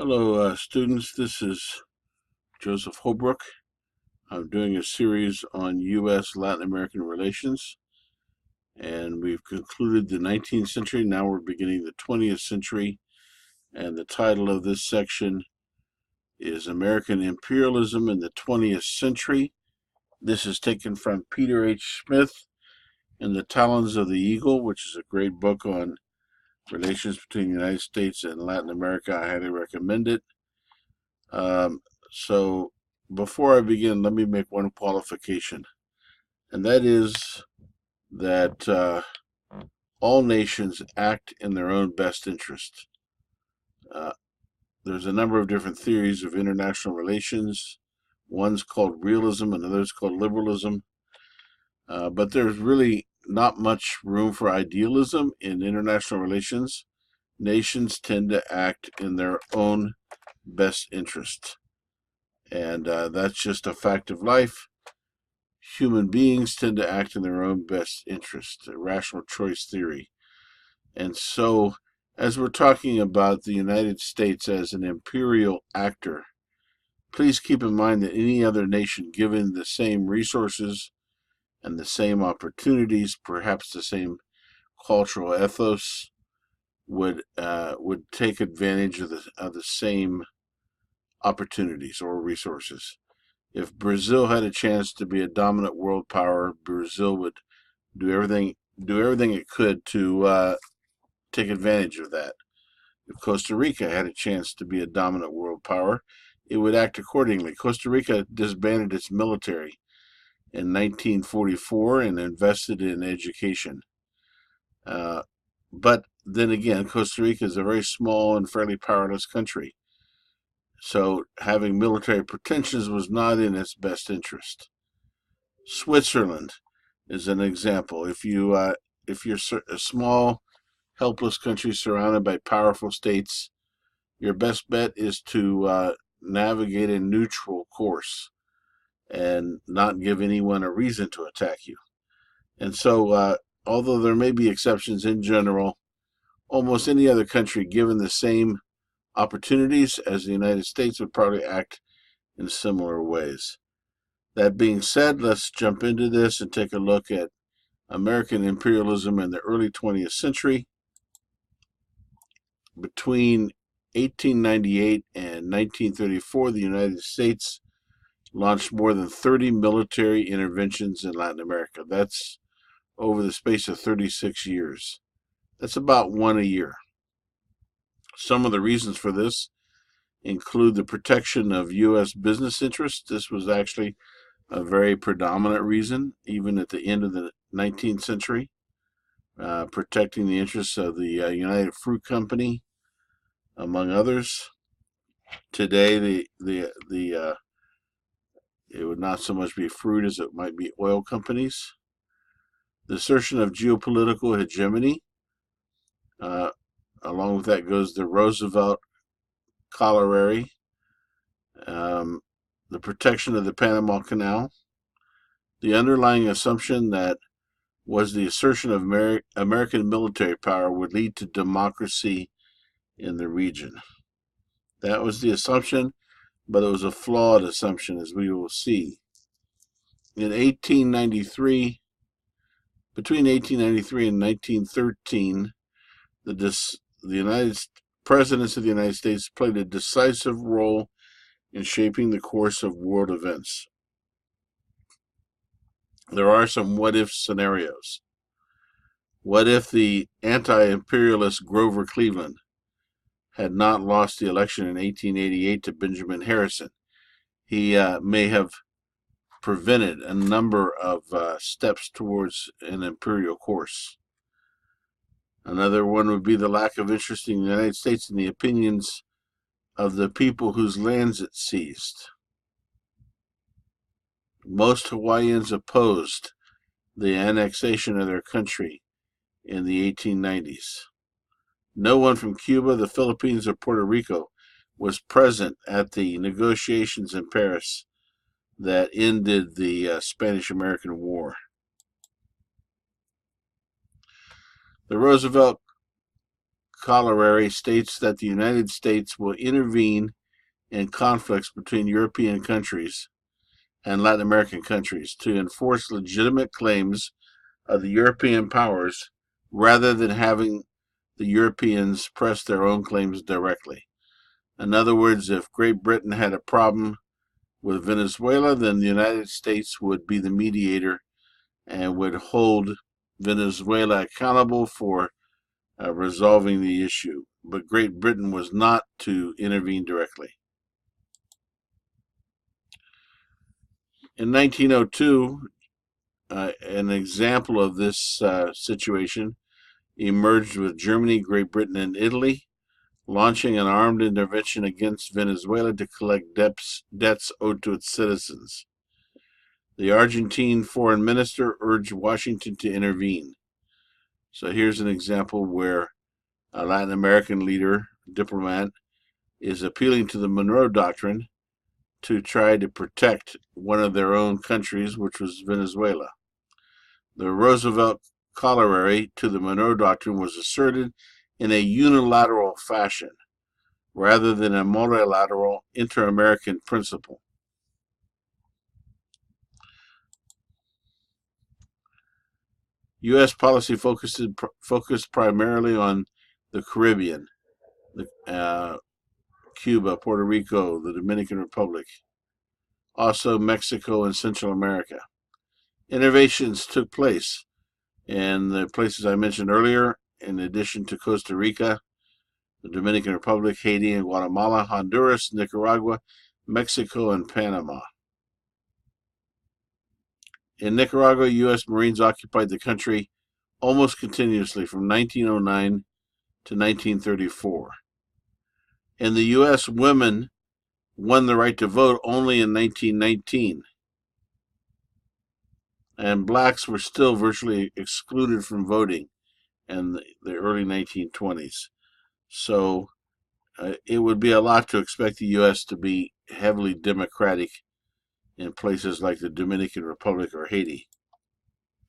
Hello, students. This is Joseph Holbrook. I'm doing a series on U.S. Latin American relations, and we've concluded the 19th century. Now we're beginning the 20th century, and the title of this section is American Imperialism in the 20th Century. This is taken from Peter H. Smith in The Talons of the Eagle, which is a great book on relations between the United States and Latin America. I highly recommend it. So before I begin, let me make one qualification, and that is that all nations act in their own best interest. There's a number of different theories of international relations. One's called realism, another's called liberalism. But there's really not much room for idealism in international relations. Nations tend to act in their own best interest. And that's just a fact of life. Human beings tend to act in their own best interest, a rational choice theory. And so, as we're talking about the United States as an imperial actor, please keep in mind that any other nation given the same resources and the same opportunities, perhaps the same cultural ethos, would take advantage of the same opportunities or resources. If Brazil had a chance to be a dominant world power, Brazil would do everything it could to take advantage of that. If Costa Rica had a chance to be a dominant world power, it would act accordingly. Costa Rica disbanded its military in 1944 and invested in education. But then again, Costa Rica is a very small and fairly powerless country. So having military pretensions was not in its best interest. Switzerland is an example. If you're a small, helpless country surrounded by powerful states, your best bet is to navigate a neutral course and not give anyone a reason to attack you. And so, although there may be exceptions in general, almost any other country, given the same opportunities as the United States, would probably act in similar ways. That being said, let's jump into this and take a look at American imperialism in the early 20th century. Between 1898 and 1934, the United States launched more than 30 military interventions in Latin America. That's over the space of 36 years. That's about one a year. Some of the reasons for this include the protection of U.S. business interests. This was actually a very predominant reason, even at the end of the 19th century, protecting the interests of the United Fruit Company, among others. Today, it would not so much be fruit as it might be oil companies. The assertion of geopolitical hegemony. Along with that goes the Roosevelt Colliery, the protection of the Panama Canal, the underlying assumption that was the assertion of American military power would lead to democracy in the region. That was the assumption, but it was a flawed assumption, as we will see. In 1893, between 1893 and 1913, the presidents of the United States played a decisive role in shaping the course of world events. There are some what-if scenarios. What if the anti-imperialist Grover Cleveland had not lost the election in 1888 to Benjamin Harrison? He may have prevented a number of steps towards an imperial course. Another one would be the lack of interest in the United States in the opinions of the people whose lands it seized. Most Hawaiians opposed the annexation of their country in the 1890s. No one from Cuba, the Philippines, or Puerto Rico was present at the negotiations in Paris that ended the Spanish-American War. The Roosevelt Colliery states that the United States will intervene in conflicts between European countries and Latin American countries to enforce legitimate claims of the European powers rather than having the Europeans press their own claims directly. In other words, if Great Britain had a problem with Venezuela, then the United States would be the mediator and would hold Venezuela accountable for resolving the issue. But Great Britain was not to intervene directly. In 1902, an example of this situation emerged with Germany, Great Britain, and Italy launching an armed intervention against Venezuela to collect debts owed to its citizens. The Argentine foreign minister urged Washington to intervene. So here's an example where a Latin American leader, diplomat, is appealing to the Monroe Doctrine to try to protect one of their own countries, which was Venezuela. The Roosevelt corollary to the Monroe Doctrine was asserted in a unilateral fashion rather than a multilateral inter-American principle. U.S. policy focused primarily on the Caribbean, Cuba, Puerto Rico, the Dominican Republic, also Mexico and Central America. Innovations took place in the places I mentioned earlier, in addition to Costa Rica, the Dominican Republic, Haiti and Guatemala, Honduras, Nicaragua, Mexico, and Panama. In Nicaragua, U.S. Marines occupied the country almost continuously from 1909 to 1934. In the U.S., women won the right to vote only in 1919, and blacks were still virtually excluded from voting in the early 1920s. So it would be a lot to expect the U.S. to be heavily democratic in places like the Dominican Republic or Haiti.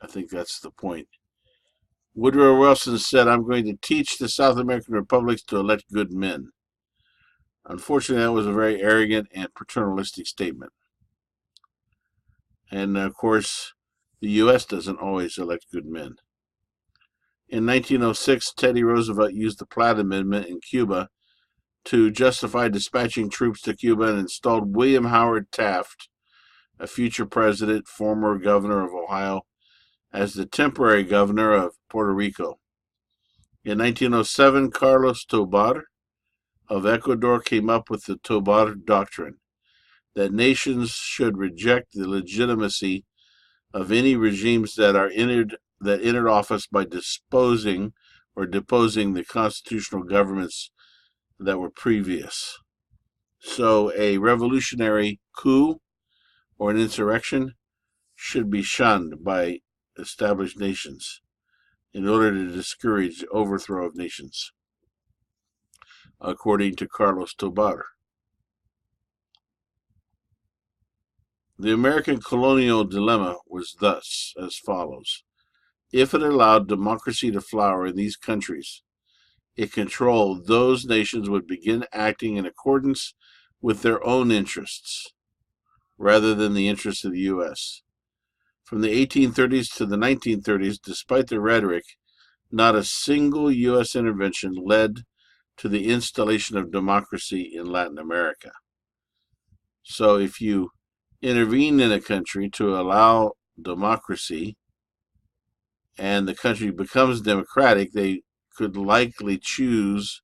I think that's the point. Woodrow Wilson said, "I'm going to teach the South American republics to elect good men." Unfortunately, that was a very arrogant and paternalistic statement. And of course, the U.S. doesn't always elect good men. In 1906, Teddy Roosevelt used the Platt Amendment in Cuba to justify dispatching troops to Cuba and installed William Howard Taft, a future president, former governor of Ohio, as the temporary governor of Puerto Rico. In 1907, Carlos Tobar of Ecuador came up with the Tobar Doctrine, that nations should reject the legitimacy of any regimes that entered office by deposing the constitutional governments that were previous. So a revolutionary coup or an insurrection should be shunned by established nations in order to discourage the overthrow of nations, according to Carlos Tobar. The American colonial dilemma was thus as follows. If it allowed democracy to flower in these countries, it controlled those nations would begin acting in accordance with their own interests, rather than the interests of the U.S. From the 1830s to the 1930s, despite the rhetoric, not a single U.S. intervention led to the installation of democracy in Latin America. So if you intervene in a country to allow democracy and the country becomes democratic, they could likely choose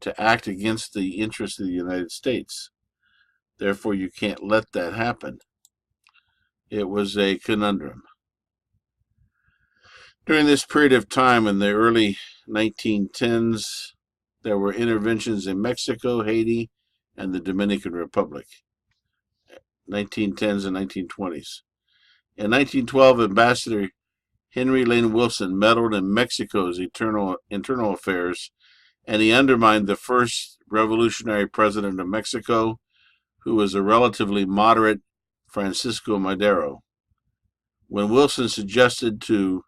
to act against the interests of the United States. Therefore, you can't let that happen. It was a conundrum. During this period of time in the early 1910s, there were interventions in Mexico, Haiti, and the Dominican Republic. 1910s and 1920s. In 1912, Ambassador Henry Lane Wilson meddled in Mexico's internal affairs, and he undermined the first revolutionary president of Mexico, who was a relatively moderate Francisco Madero. When Wilson suggested to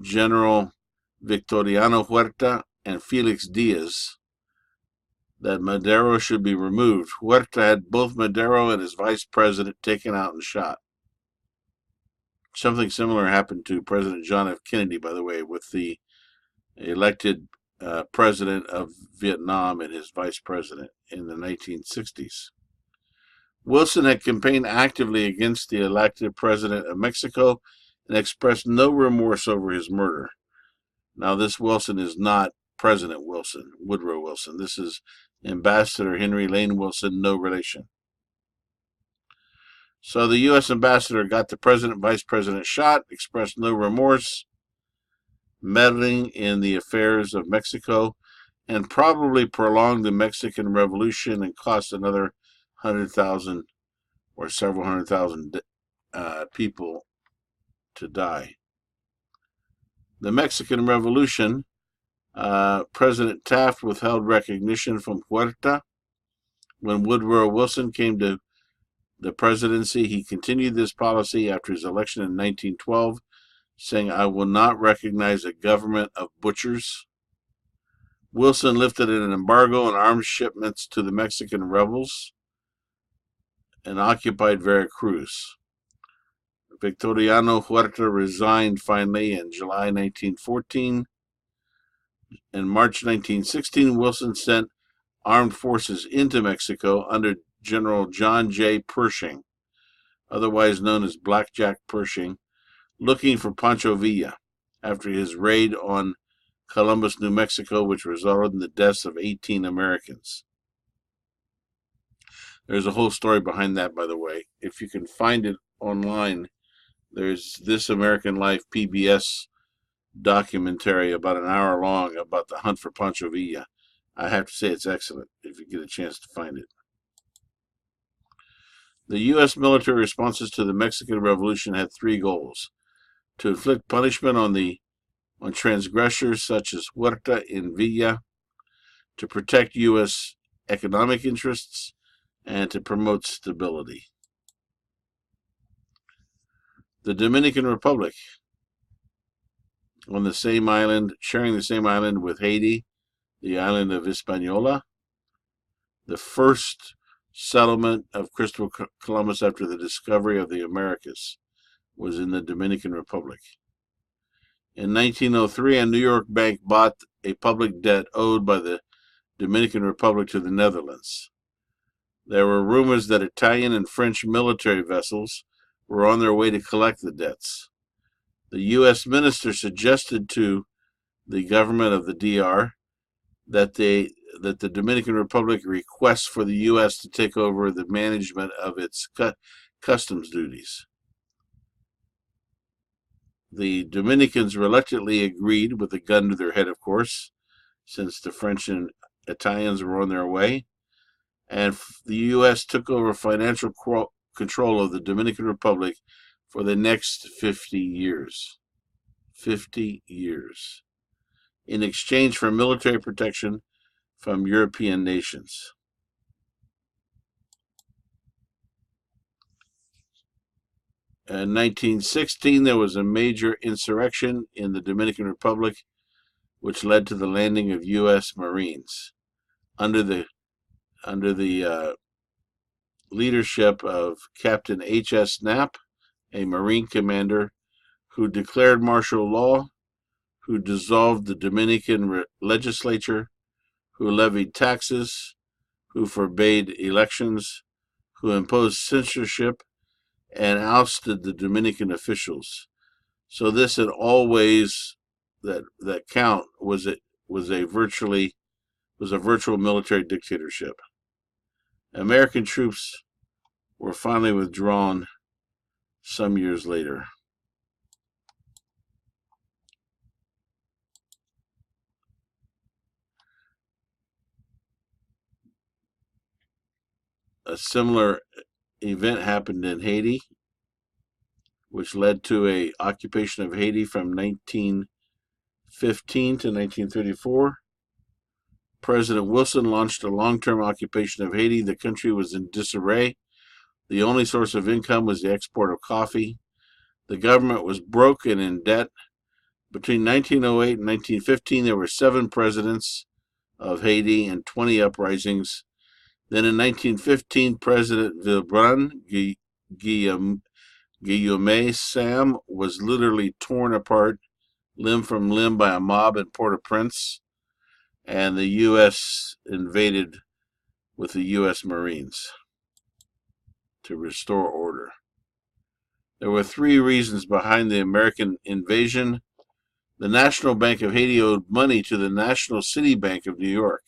General Victoriano Huerta and Felix Diaz that Madero should be removed. Huerta had both Madero and his vice president taken out and shot. Something similar happened to President John F. Kennedy, by the way, with the elected president of Vietnam and his vice president in the 1960s. Wilson had campaigned actively against the elected president of Mexico and expressed no remorse over his murder. Now, this Wilson is not President Wilson, Woodrow Wilson. This is Ambassador Henry Lane Wilson, no relation. So the U.S. ambassador got the president, vice president shot, expressed no remorse, meddling in the affairs of Mexico, and probably prolonged the Mexican Revolution and cost another 100,000 or several 100,000 people to die. The Mexican Revolution, President Taft withheld recognition from Huerta. When Woodrow Wilson came to the presidency, he continued this policy after his election in 1912, saying, "I will not recognize a government of butchers." Wilson lifted an embargo on arms shipments to the Mexican rebels and occupied Veracruz. Victoriano Huerta resigned finally in July 1914. In March 1916, Wilson sent armed forces into Mexico under General John J. Pershing, otherwise known as Blackjack Pershing, looking for Pancho Villa after his raid on Columbus, New Mexico, which resulted in the deaths of 18 Americans. There's a whole story behind that, by the way. If you can find it online, there's This American Life PBS documentary about an hour long about the hunt for Pancho Villa. I have to say it's excellent if you get a chance to find it. The U.S. military responses to the Mexican Revolution had three goals: to inflict punishment on transgressors such as Huerta and Villa, to protect U.S. economic interests, and to promote stability. The Dominican Republic, on the same island, sharing the same island with Haiti, the island of Hispaniola. The first settlement of Christopher Columbus after the discovery of the Americas was in the Dominican Republic. In 1903, a New York bank bought a public debt owed by the Dominican Republic to the Netherlands. There were rumors that Italian and French military vessels were on their way to collect the debts. The U.S. minister suggested to the government of the DR that the Dominican Republic request for the U.S. to take over the management of its customs duties. The Dominicans reluctantly agreed, with a gun to their head, of course, since the French and Italians were on their way, and the U.S. took over financial control of the Dominican Republic for the next 50 years. 50 years. In exchange for military protection from European nations. In 1916, there was a major insurrection in the Dominican Republic, which led to the landing of U.S. Marines under the leadership of Captain H.S. Knapp, a Marine commander who declared martial law, who dissolved the Dominican legislature, who levied taxes, who forbade elections, who imposed censorship, and ousted the Dominican officials. So this, in all ways that count, was a virtual military dictatorship. American troops were finally withdrawn some years later. A similar event happened in Haiti, which led to an occupation of Haiti from 1915 to 1934. President Wilson launched a long-term occupation of Haiti. The country was in disarray. The only source of income was the export of coffee. The government was broke and in debt. Between 1908 and 1915, there were 7 presidents of Haiti and 20 uprisings. Then in 1915, President Vilbrun Guillaume Sam was literally torn apart limb from limb by a mob in Port-au-Prince, and the U.S. invaded with the U.S. Marines to restore order. There were 3 reasons behind the American invasion. The National Bank of Haiti owed money to the National City Bank of New York.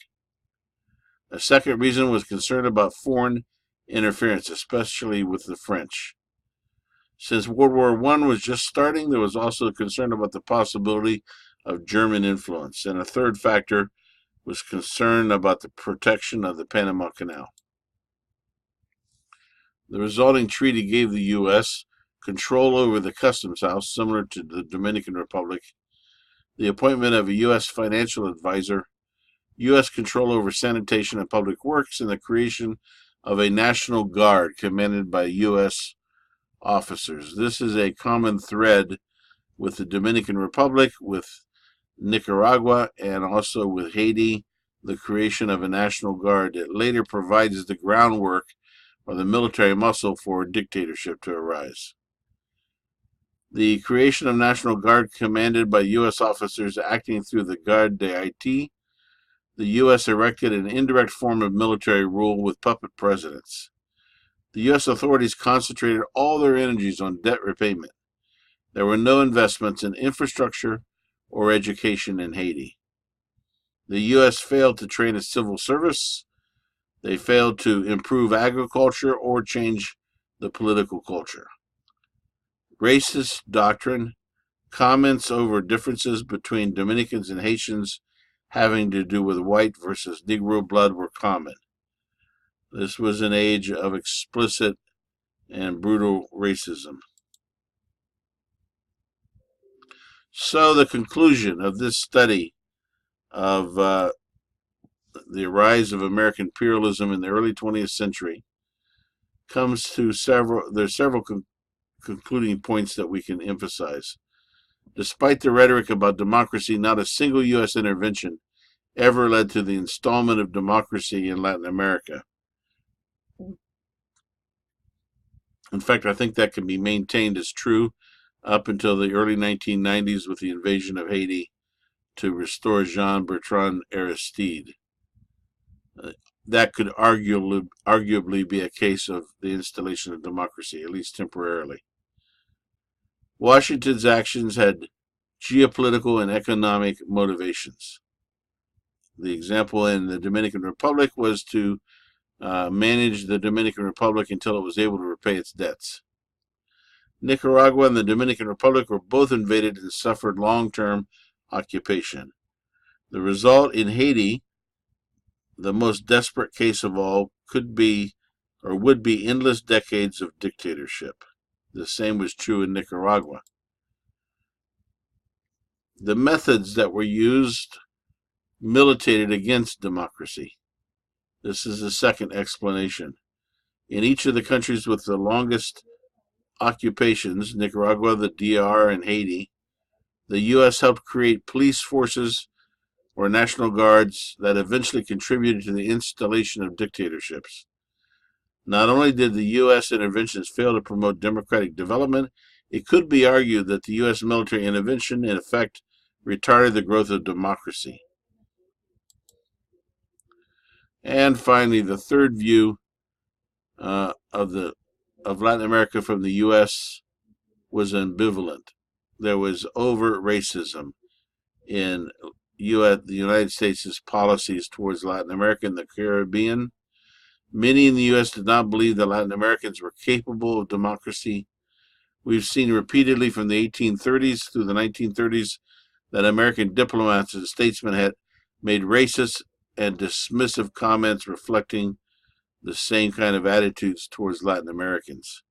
A second reason was concern about foreign interference, especially with the French. Since World War I was just starting, there was also concern about the possibility of German influence. And a third factor was concern about the protection of the Panama Canal. The resulting treaty gave the U.S. control over the customs house, similar to the Dominican Republic, the appointment of a U.S. financial advisor, U.S. control over sanitation and public works, and the creation of a National Guard commanded by U.S. officers. This is a common thread with the Dominican Republic, with Nicaragua, and also with Haiti, the creation of a National Guard that later provides the groundwork or the military muscle for a dictatorship to arise. The creation of National Guard commanded by U.S. officers acting through the Garde d'Haïti, the U.S. erected an indirect form of military rule with puppet presidents. The U.S. authorities concentrated all their energies on debt repayment. There were no investments in infrastructure or education in Haiti. The U.S. failed to train a civil service. They failed to improve agriculture or change the political culture. Racist doctrine, comments over differences between Dominicans and Haitians having to do with white versus Negro blood were common. This was an age of explicit and brutal racism. So the conclusion of this study of the rise of American imperialism in the early 20th century comes to several concluding points that we can emphasize. Despite the rhetoric about democracy, not a single U.S. intervention ever led to the installment of democracy in Latin America. In fact, I think that can be maintained as true up until the early 1990s with the invasion of Haiti to restore Jean-Bertrand Aristide. That could arguably be a case of the installation of democracy, at least temporarily. Washington's actions had geopolitical and economic motivations. The example in the Dominican Republic was to manage the Dominican Republic until it was able to repay its debts. Nicaragua and the Dominican Republic were both invaded and suffered long-term occupation. The result in Haiti, the most desperate case of all, could be or would be endless decades of dictatorship. The same was true in Nicaragua. The methods that were used militated against democracy. This is the second explanation. In each of the countries with the longest occupations, Nicaragua, the DR, and Haiti, the U.S. helped create police forces or national guards that eventually contributed to the installation of dictatorships. Not only did the U.S. interventions fail to promote democratic development, it could be argued that the U.S. military intervention, in effect, retarded the growth of democracy. And finally, the third view of Latin America from the U.S. was ambivalent. There was overt racism in the United States' policies towards Latin America and the Caribbean. Many in the U.S. did not believe that Latin Americans were capable of democracy. We've seen repeatedly from the 1830s through the 1930s that American diplomats and statesmen had made racist and dismissive comments reflecting the same kind of attitudes towards Latin Americans.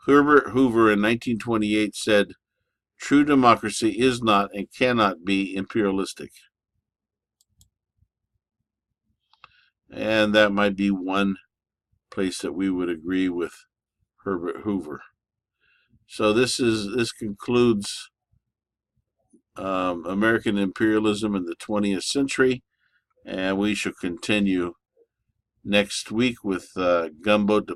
Herbert Hoover in 1928 said, "True democracy is not and cannot be imperialistic." And that might be one place that we would agree with Herbert Hoover. So this concludes American imperialism in the 20th century, and we shall continue next week with gunboat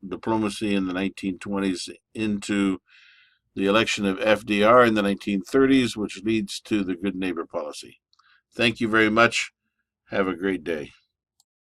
diplomacy in the 1920s into the election of FDR in the 1930s, which leads to the Good Neighbor policy. Thank you very much. Have a great day.